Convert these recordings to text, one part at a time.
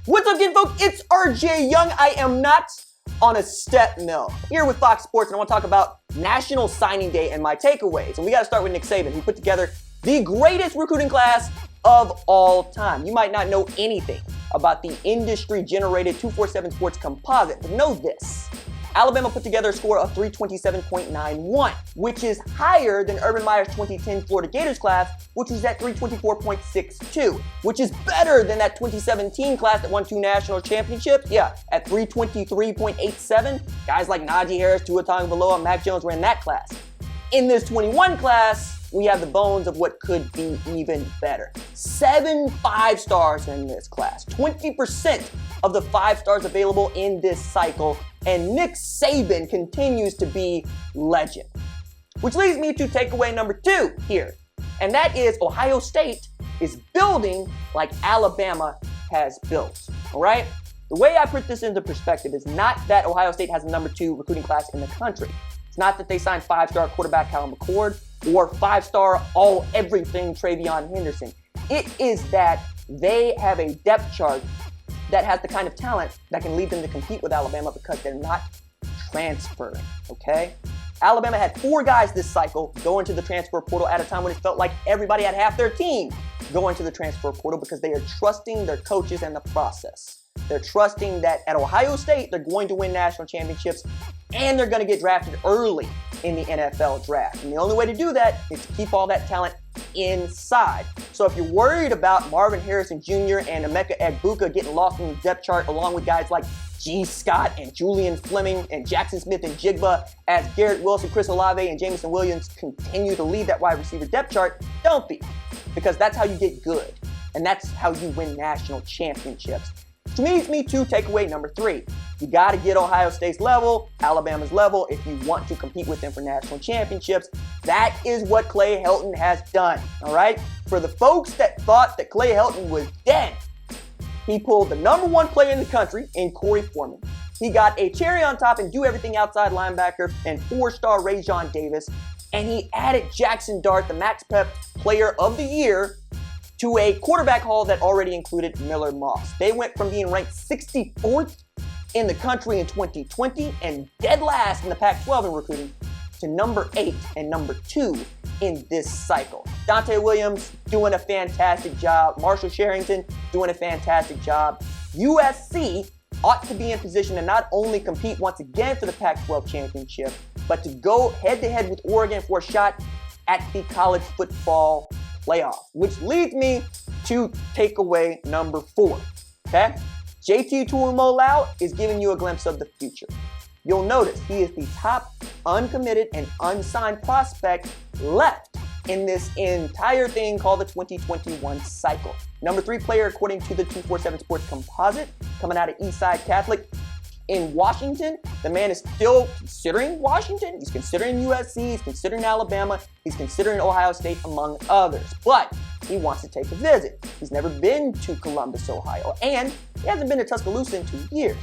What's up, kid folk? It's RJ Young. I am not on a step mill. Here with Fox Sports, and I want to talk about National Signing Day and my takeaways. And we got to start with Nick Saban, who put together the greatest recruiting class of all time. You might not know anything about the industry-generated 247 Sports composite, but know this. Alabama put together a score of 327.91, which is higher than Urban Meyer's 2010 Florida Gators class, which was at 324.62, which is better than that 2017 class that won 2 national championships. Yeah, at 323.87. Guys like Najee Harris, Tua Tagovailoa, and Mac Jones were in that class. In this 21 class, we have the bones of what could be even better. 7 5-stars in this class, 20% of the 5 stars available in this cycle, and Nick Saban continues to be legend. Which leads me to takeaway number 2 here, and that is Ohio State is building like Alabama has built, all right? The way I put this into perspective is not that Ohio State has the number 2 recruiting class in the country. It's not that they signed 5-star quarterback Callum McCord or 5-star all-everything Travion Henderson. It is that they have a depth chart that has the kind of talent that can lead them to compete with Alabama because they're not transferring, okay? Alabama had 4 guys this cycle go into the transfer portal at a time when it felt like everybody had half their team go into the transfer portal because they are trusting their coaches and the process. They're trusting that at Ohio State, they're going to win national championships and they're going to get drafted early in the NFL draft. And the only way to do that is to keep all that talent inside. So if you're worried about Marvin Harrison Jr. and Emeka Egbuka getting lost in the depth chart along with guys like G. Scott and Julian Fleming and Jackson Smith and Jigba as Garrett Wilson, Chris Olave, and Jamison Williams continue to lead that wide receiver depth chart, don't be. Because that's how you get good. And that's how you win national championships. Which leads me to takeaway number 3. You got to get Ohio State's level, Alabama's level, if you want to compete with them for national championships. That is what Clay Helton has done, all right? For the folks that thought that Clay Helton was dead, he pulled the number 1 player in the country in Corey Foreman. He got a cherry on top and do everything outside linebacker and 4-star Rajon Davis. And he added Jackson Dart, the Max Pep Player of the Year, to a quarterback haul that already included Miller Moss. They went from being ranked 64th in the country in 2020 and dead last in the Pac-12 in recruiting to number 8 and number 2 in this cycle. Dante Williams doing a fantastic job. Marshall Sherrington doing a fantastic job. USC ought to be in position to not only compete once again for the Pac-12 championship, but to go head-to-head with Oregon for a shot at the college football playoff, which leads me to takeaway number 4, okay? JT Tuimoloau is giving you a glimpse of the future. You'll notice he is the top uncommitted and unsigned prospect left in this entire thing called the 2021 cycle. Number 3 player according to the 247 Sports composite, coming out of Eastside Catholic in Washington. The man is still considering Washington. He's considering USC. He's considering Alabama. He's considering Ohio State, among others. But he wants to take a visit. He's never been to Columbus, Ohio, and he hasn't been to Tuscaloosa in 2 years.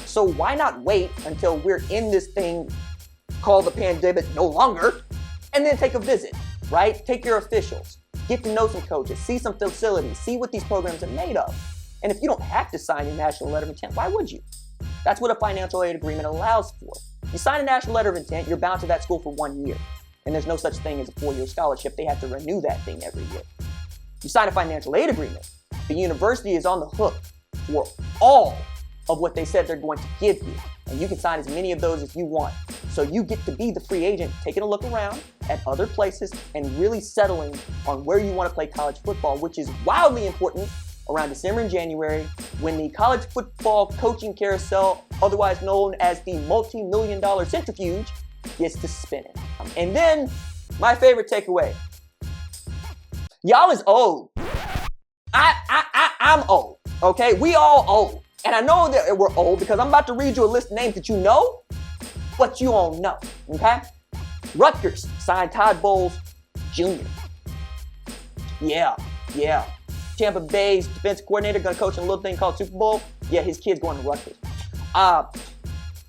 So why not wait until we're in this thing called the pandemic no longer, and then take a visit, right? Take your officials, get to know some coaches, see some facilities, see what these programs are made of. And if you don't have to sign a national letter of intent, why would you? That's what a financial aid agreement allows for. You sign a national letter of intent, you're bound to that school for 1 year. And there's no such thing as a 4-year scholarship. They have to renew that thing every year. You sign a financial aid agreement, the university is on the hook for all of what they said they're going to give you. And you can sign as many of those as you want. So you get to be the free agent, taking a look around at other places and really settling on where you want to play college football, which is wildly important around December and January when the college football coaching carousel, otherwise known as the multi-million-dollar centrifuge, gets to spinning. And then, my favorite takeaway. Y'all is old. I'm old, okay? We all old. And I know that we're old because I'm about to read you a list of names that you know, but you don't know, okay? Rutgers signed Todd Bowles Jr. Yeah. Tampa Bay's defensive coordinator going to coach in a little thing called Super Bowl. Yeah, his kid's going to Rutgers.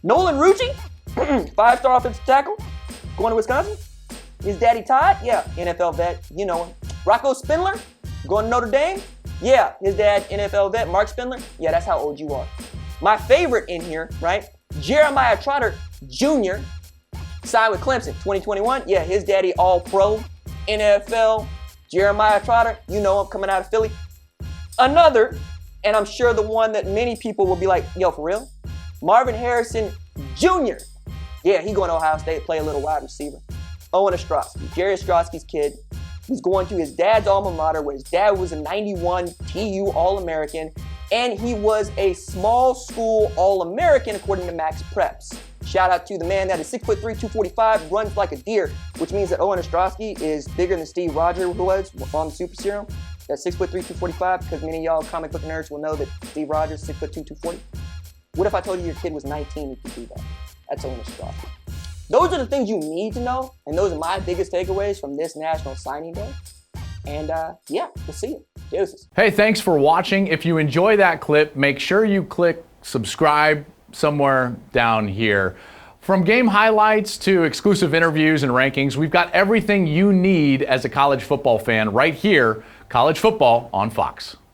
Nolan Rucci, 5-star offensive tackle, going to Wisconsin. His daddy Todd, yeah, NFL vet, you know him. Rocco Spindler, going to Notre Dame. Yeah, his dad, NFL vet, Mark Spindler. Yeah, that's how old you are. My favorite in here, right? Jeremiah Trotter Jr. signed with Clemson 2021. Yeah, his daddy all-pro, NFL. Jeremiah Trotter, you know him, coming out of Philly. Another, and I'm sure the one that many people will be like, yo, for real? Marvin Harrison Jr. Yeah, he going to Ohio State, play a little wide receiver. Owen Ostrowski, Jerry Ostrowski's kid. He's going to his dad's alma mater, where his dad was a 91 TU All-American, and he was a small school All-American according to Max Preps. Shout out to the man that is 6'3", 245, runs like a deer, which means that Owen Ostrowski is bigger than Steve Rogers was on the Super Serum. That's 6'3", 245, because many of y'all comic book nerds will know that Steve Rogers, 6'2", 240. What if I told you your kid was 19 and could do that? That's Owen Ostrowski. Those are the things you need to know, and those are my biggest takeaways from this National Signing Day. And yeah, we'll see you. Deuces. Hey, thanks for watching. If you enjoy that clip, make sure you click subscribe somewhere down here. From game highlights to exclusive interviews and rankings, we've got everything you need as a college football fan right here, College Football on Fox.